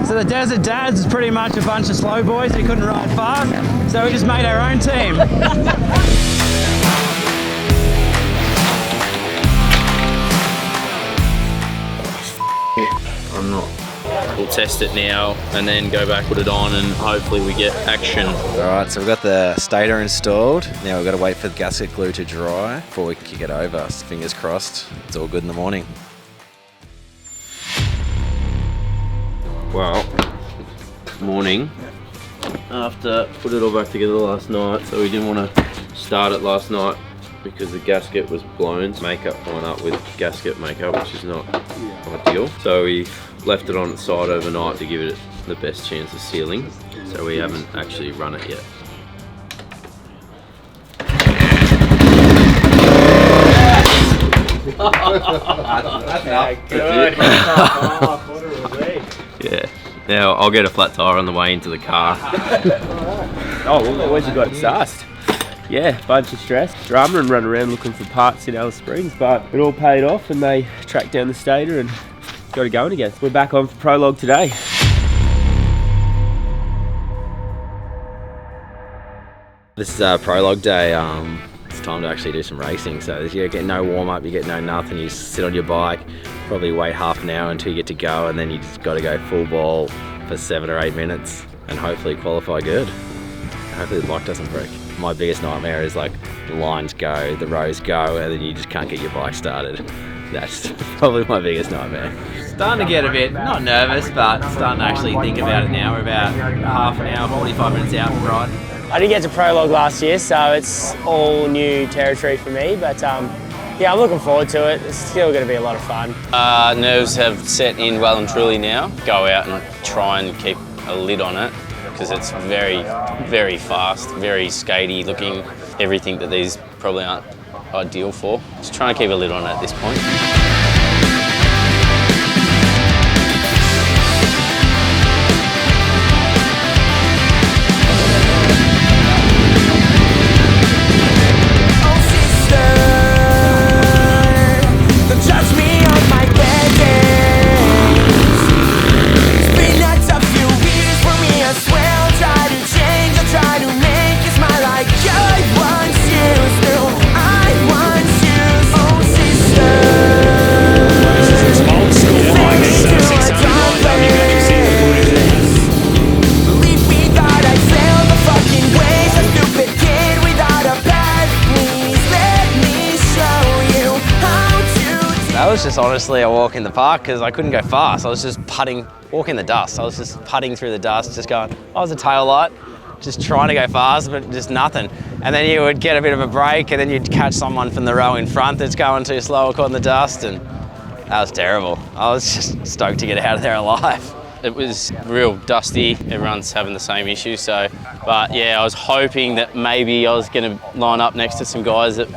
So the Desert Dads is pretty much a bunch of slow boys who couldn't ride fast, so we just made our own team. I'm not. We'll test it now and then go back, put it on, and hopefully we get action. Alright, so we've got the stator installed. Now we've got to wait for the gasket glue to dry before we can kick it over. So fingers crossed, it's all good in the morning. Well, morning. After put it all back together last night, so we didn't want to start it last night because the gasket was blown. Makeup went up with gasket makeup, which is not ideal. So we left it on its side overnight to give it the best chance of sealing. So we haven't actually run it yet. Yeah. Now I'll get a flat tire on the way into the car. Oh, well, where's you got it sussed? Yeah, bunch of stress. Drama and run around looking for parts in Alice Springs, but it all paid off and they tracked down the stator and got it going again. We're back on for Prologue today. This is Prologue day. It's time to actually do some racing. So you get no warm up, you get no nothing. You just sit on your bike, probably wait half an hour until you get to go, and then you just got to go full ball for 7 or 8 minutes and hopefully qualify good. Hopefully the bike doesn't break. My biggest nightmare is like the lines go, the rows go, and then you just can't get your bike started. That's probably my biggest nightmare. Starting to get a bit, not nervous, but starting to actually think about it now. We're about half an hour, 45 minutes out from riding. I didn't get to Prologue last year, so it's all new territory for me, but yeah, I'm looking forward to it. It's still going to be a lot of fun. Nerves have set in well and truly now. Go out and try and keep a lid on it because it's very, very fast, very skatey looking. Everything that these probably aren't ideal for. Just trying to keep a lid on it at this point. That was just honestly a walk in the park because I couldn't go fast. I was just putting, walking the dust. I was just putting through the dust, just going, I was a tail light, just trying to go fast, but just nothing. And then you would get a bit of a break and then you'd catch someone from the row in front that's going too slow, caught in the dust, and that was terrible. I was just stoked to get out of there alive. It was real dusty. Everyone's having the same issue, so, but yeah, I was hoping that maybe I was gonna line up next to some guys that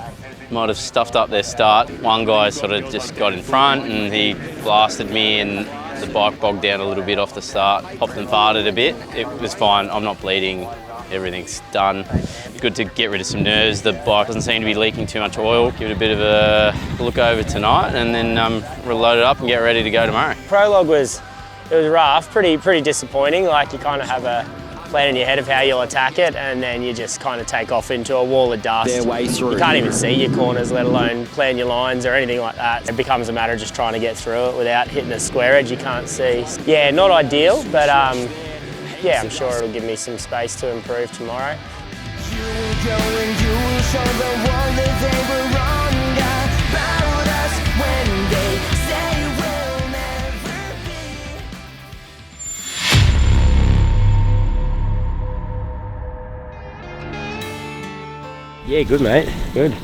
might have stuffed up their start. One guy sort of just got in front and he blasted me and the bike bogged down a little bit off the start. Popped and farted a bit. It was fine, I'm not bleeding, everything's done. Good to get rid of some nerves. The bike doesn't seem to be leaking too much oil. Give it a bit of a look over tonight and then reload it up and get ready to go tomorrow. Prologue was rough, pretty disappointing. Like you kind of have a plan in your head of how you'll attack it, and then you just kind of take off into a wall of dust. Their way through. You can't even see your corners, let alone plan your lines or anything like that. It becomes a matter of just trying to get through it without hitting a square edge you can't see. Yeah, not ideal, but yeah, I'm sure it'll give me some space to improve tomorrow. Yeah, good mate, good.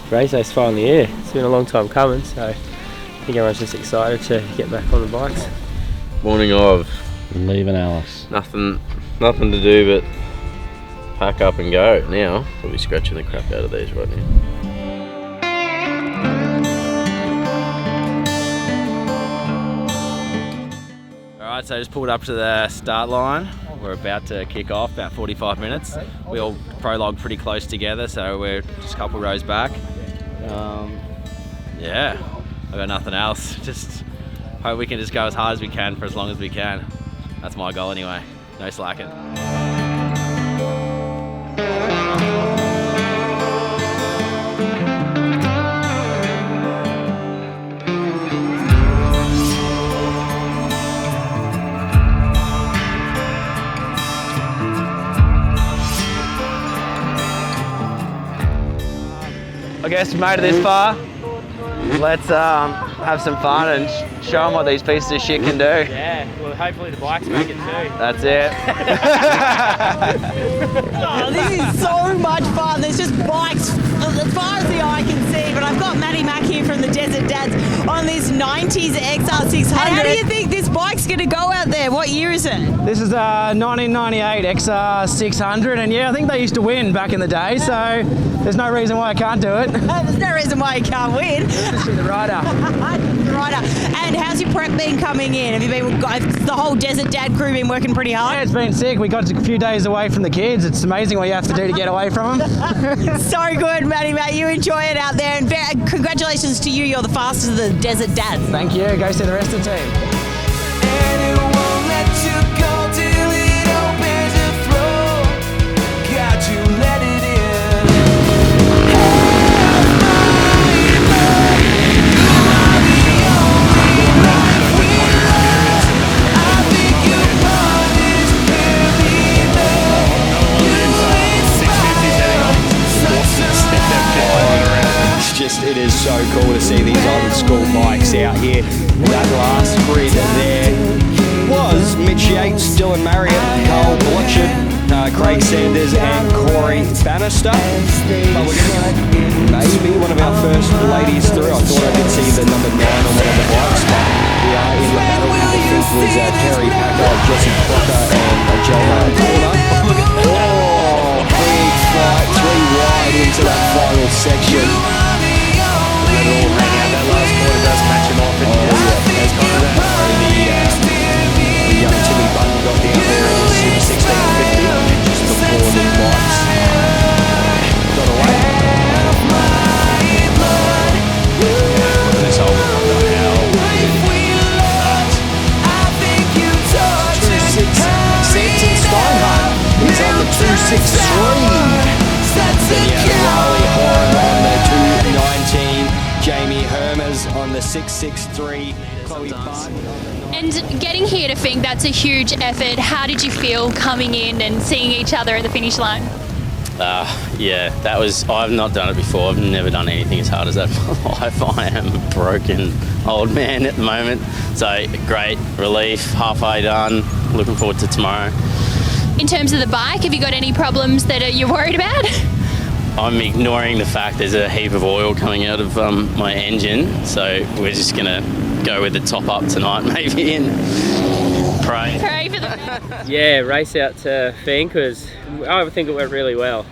Race day's finally here. It's been a long time coming, so I think everyone's just excited to get back on the bikes. Morning of. Leaving Alice. Nothing to do but pack up and go now. We'll be scratching the crap out of these right now. Alright, so I just pulled up to the start line. We're about to kick off, about 45 minutes. We all prologue pretty close together, so we're just a couple rows back. Yeah, I've got nothing else. Just hope we can just go as hard as we can for as long as we can. That's my goal anyway. No slacking. I guess we made it this far. Let's have some fun and show them what these pieces of shit can do. Yeah, well, hopefully the bikes make it too. That's it. Oh, this is so much fun. There's just bikes as far as the eye can see. But I've got Matty Mac here from the Desert Dads on this 90s XR600. And how do you think this bike's going to go out there? What year is it? This is a 1998 XR600, and yeah, I think they used to win back in the day, so there's no reason why I can't do it. There's no reason why you can't win. Just be the rider. The rider. And how's your prep been coming in? Have you been, the whole Desert Dad crew been working pretty Yeah, hard? it's been sick. We got a few days away from the kids. It's amazing what you have to do to get away from them. So good, Matty Mac. You enjoy it out there. And congratulations to you. You're the fastest of the Desert Dads. Thank you. Go see the rest of the team. It is so cool to see these old school bikes out here. That last grid there was Mitch Yates, Dylan Marriott, Carl Blotchet, Craig Sanders and Corey Bannister. But we're going to get maybe one of our first ladies through. I thought I did see the number 9 on one of the bikes, but we are in the battle. I think was Terry Packer, Jessie Crocker and Jana Corner. Oh, big flight, 3 wide into that final section. Let it all hang out. That last corner does catch him off, and has gone to that. The young Timmy Button got down there in his 1650 just before the bikes got away. This whole how 2.6 Santon Steinhardt is on the 2.63. Riley Horan on the 2.19. Jamie Hermers on the 6.63. Chloe Barton. And getting here to Finke, that's a huge effort. How did you feel coming in and seeing each other at the finish line? Yeah, that was, I've not done it before. I've never done anything as hard as that in my life. I am a broken old man at the moment. So great relief, halfway done. Looking forward to tomorrow. In terms of the bike, have you got any problems that you're worried about? I'm ignoring the fact there's a heap of oil coming out of my engine, so we're just gonna go with the top up tonight maybe and pray. Pray for the best. Yeah, race out to Finke I think it went really well.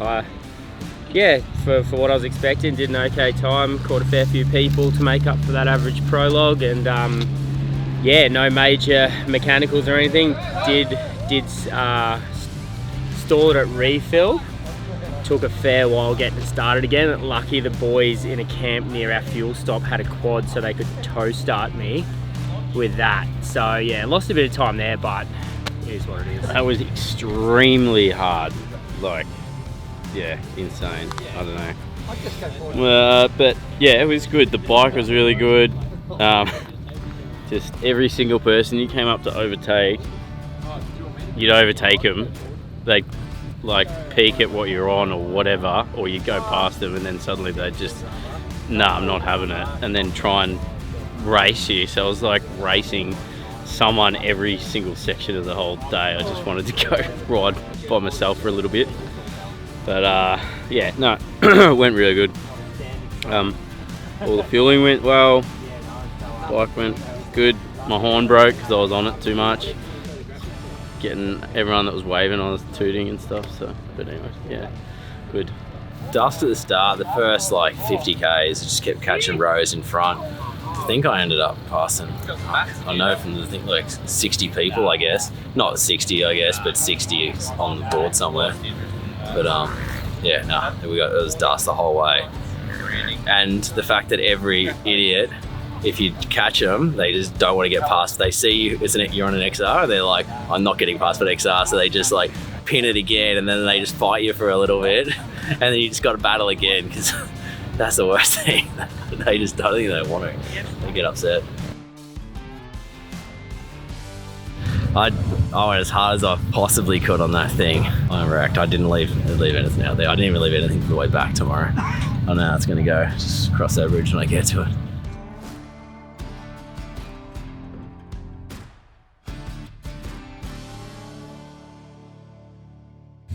Yeah, for what I was expecting, did an okay time, caught a fair few people to make up for that average prologue, and yeah, no major mechanicals or anything. Did stall it at refill. Took a fair while getting it started again. Lucky the boys in a camp near our fuel stop had a quad so they could tow start me with that. So yeah, lost a bit of time there, but it is what it is. That was extremely hard. Like, yeah, insane. I don't know. But yeah, it was good. The bike was really good. Just every single person you came up to overtake, you'd overtake them. They like peek at what you're on or whatever, or you go past them and then suddenly they just, nah, I'm not having it, and then try and race you. So I was like racing someone every single section of the whole day. I just wanted to go ride by myself for a little bit. But yeah, no, it went really good. All the fueling went well, bike went good. My horn broke because I was on it too much. Getting everyone that was waving, I was tooting and stuff, so, but anyway, yeah, good. Dust at the start, the first like 50 Ks, just kept catching rows in front. I think I ended up passing, I know from the thing, like 60 people, I guess. Not 60, I guess, but 60 on the board somewhere. But yeah, no, it was dust the whole way. And the fact that every idiot if you catch them, they just don't want to get past. They see you, you're on an XR, they're like, I'm not getting past an XR, so they just like pin it again, and then they just fight you for a little bit, and then you just got to battle again, because that's the worst thing. They just don't think they want to. They get upset. I went as hard as I possibly could on that thing. I'm wrecked. I didn't leave anything out there. I didn't even leave anything for the way back tomorrow. I don't know how it's going to go. Just cross that bridge when I get to it.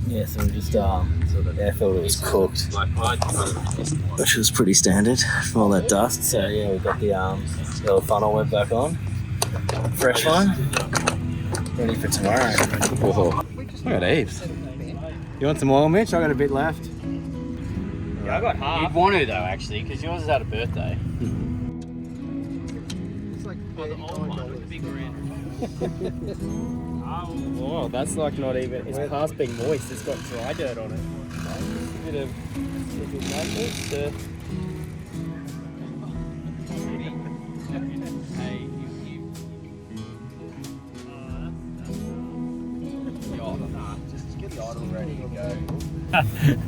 Yeah, so we just airfilled it was cooked, which was pretty standard from all that dust. So yeah, we got the little funnel went back on, fresh one, ready for tomorrow. Whoa. I got heaps. You want some oil, Mitch? I got a bit left. Yeah, I got half. You'd want to though, actually, because yours is had a birthday. It's like the old one, the big red. Oh, that's like not even, it's past being moist, it's got dry dirt on it. A bit of madness to... Just get the idle ready to go.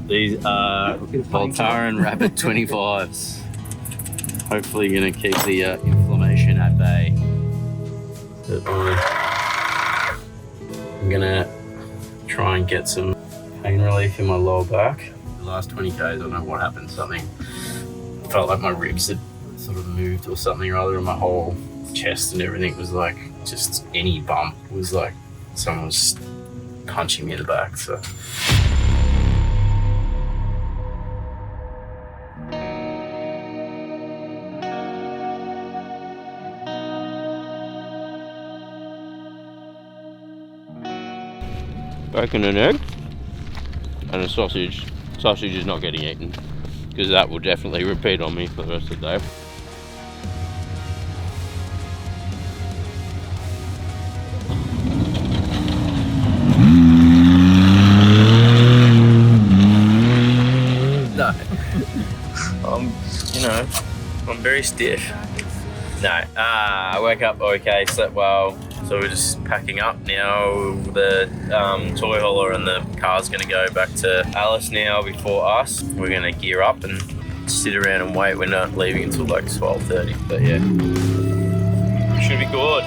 These are Voltaren Rapid 25s. Hopefully going to keep the inflammation at bay. I'm gonna try and get some pain relief in my lower back. The last 20 Ks, I don't know what happened, something felt like my ribs had sort of moved or something or other, and my whole chest and everything was like, just any bump was like someone was punching me in the back, so. Bacon and egg and a sausage. Sausage is not getting eaten because that will definitely repeat on me for the rest of the day. No, I'm very stiff. No, I woke up okay, slept well. So we're just packing up now. The toy hauler and the car's gonna go back to Alice now before us. We're gonna gear up and sit around and wait. We're not leaving until like 12:30, but yeah, should be good.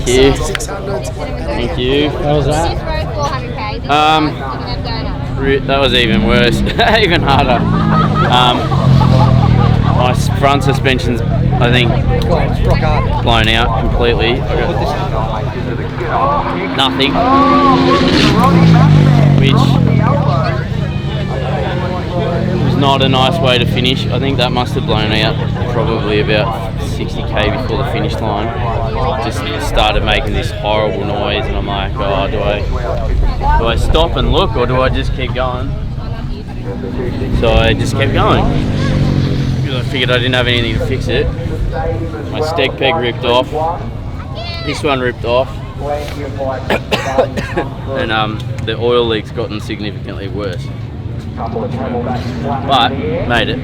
Thank you. How was that? That was even worse, even harder. My front suspension's, I think, blown out completely. I got nothing, which was not a nice way to finish. I think that must have blown out probably about 60k before the finish line. Just started making this horrible noise, and I'm like, oh, do I stop and look, or do I just keep going? So I just kept going because I figured I didn't have anything to fix it. My steg peg ripped off, this one ripped off, and the oil leak's gotten significantly worse, but made it.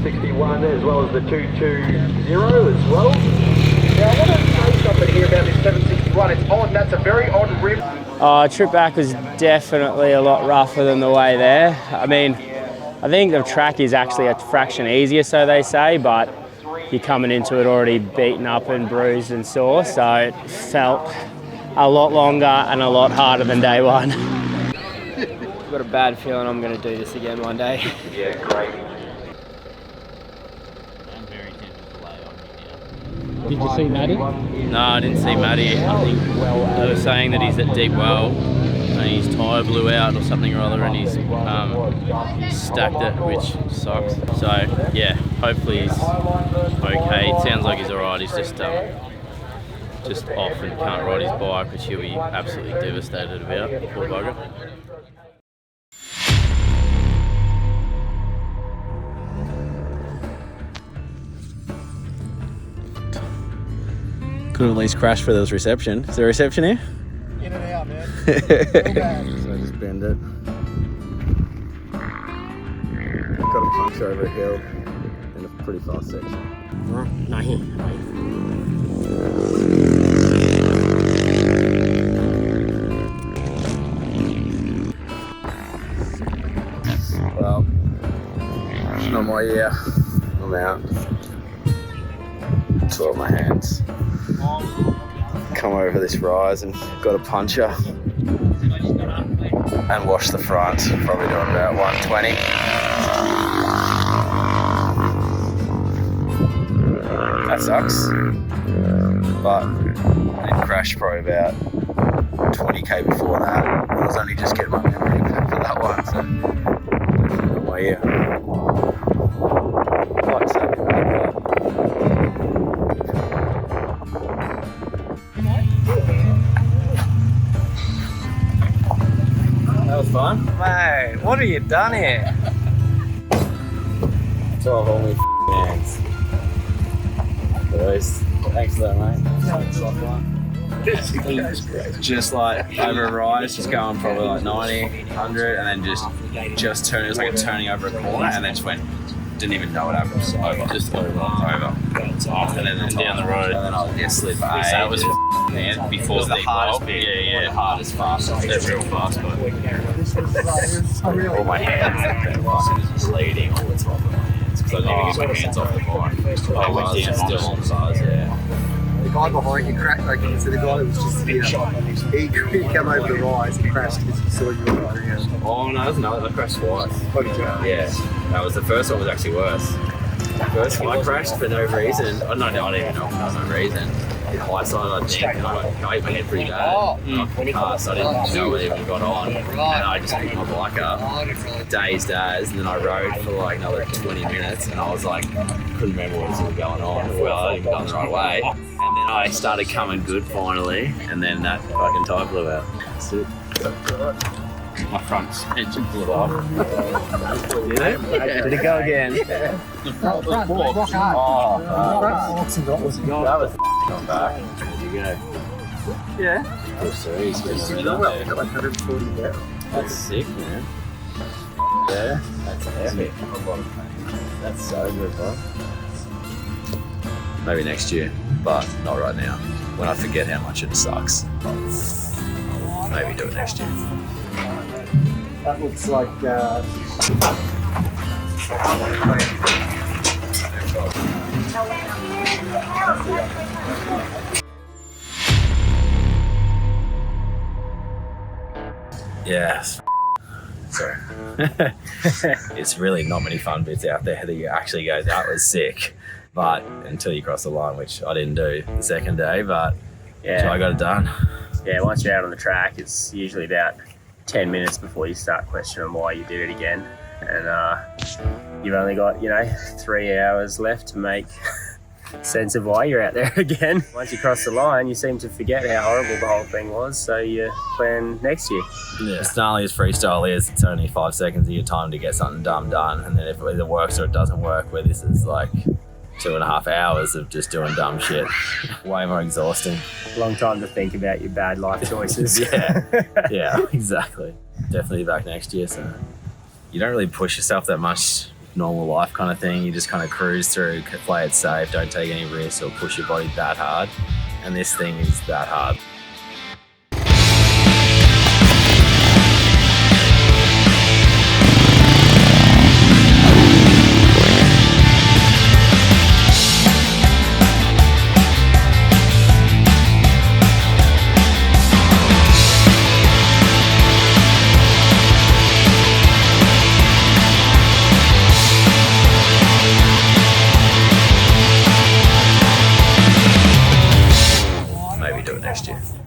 61 as well as the 220 as well. Now I want to say something here about this 760 61. It's odd. That's a very odd rim. Trip back was definitely a lot rougher than the way there. I mean, I think the track is actually a fraction easier, so they say, but you're coming into it already beaten up and bruised and sore, so it felt a lot longer and a lot harder than day one. I've got a bad feeling I'm going to do this again one day. Yeah, great. Did you see Matty? No, I didn't see Matty. I think they were saying that he's at deep well and his tyre blew out or something or other and he's stacked it, which sucks. So yeah, hopefully he's okay. It sounds like he's alright. He's just off and can't ride his bike, which he'll be absolutely devastated about. Poor bugger. Could at least crash for those reception. Is there a reception here? In and out, man. So I just bend it. Got a puncture over a hill in a pretty fast section. No, here. Well, not my year. I'm out. Tore my hands. Come over this rise and got a puncture and washed the front. Probably doing about 120. That sucks. But I crashed probably about 20k before that. I was only just getting my memory back for that one. So got my ear. Like so. That was fun. Mate, what have you done here? 12 only hands. Boys, thanks for that, mate. Just like over a rise, just going probably like 90, 100, and then just turn. It was like a turning over a corner, and then just went. Didn't even know what happened. Just over. And then down the road. And then I slid by. That was before the hardest bit. Yeah. The hardest, fastest. They're real fast, but All my hands was bleeding all the top of my hands because I didn't even get my hands off the bike. I went down still on the sides, yeah. The guy behind you cracked, like, so the guy that was just here, he came over the rise and crashed because he saw you on the ground. Oh no, there's another. I crashed twice. Yeah, that was the first one was actually worse. The first one I crashed for no reason. I don't even know for no reason. In hindsight, I think, and I hit my head pretty bad. So I didn't know what even got on. And I just picked my bike up, dazed as, and then I rode for like another 20 minutes, and I was like, couldn't remember what was even going on. Well, I hadn't even gone the right way. And then I started coming good finally, and then that fucking tyre blew out. That's it. my front engine blew off. Did it? Yeah. Did it go again? The front was rock hard. That was gone back. There you go. Yeah. Oh, sorry. He's getting got like 140 there. That's sick, man. Yeah. That's epic. That's so good, bro. Maybe next year, but not right now. When I forget how much it sucks, maybe do it next year. That looks like Yeah. Sorry. It's really not many fun bits out there that you actually go, that was sick. But until you cross the line, which I didn't do the second day, but Yeah. so I got it done. Yeah, once you're out on the track, it's usually about 10 minutes before you start questioning why you did it again. And you've only got, 3 hours left to make sense of why you're out there again. Once you cross the line, you seem to forget how horrible the whole thing was, so you plan next year. Yeah. As gnarly as freestyle is, it's only 5 seconds of your time to get something done. And then if it either works or it doesn't work, where this is like 2.5 hours of just doing dumb shit. Way more exhausting. Long time to think about your bad life choices. Yeah, exactly. Definitely back next year. So you don't really push yourself that much, normal life kind of thing. You just kind of cruise through, play it safe, don't take any risks or push your body that hard. And this thing is that hard. maybe do it next year.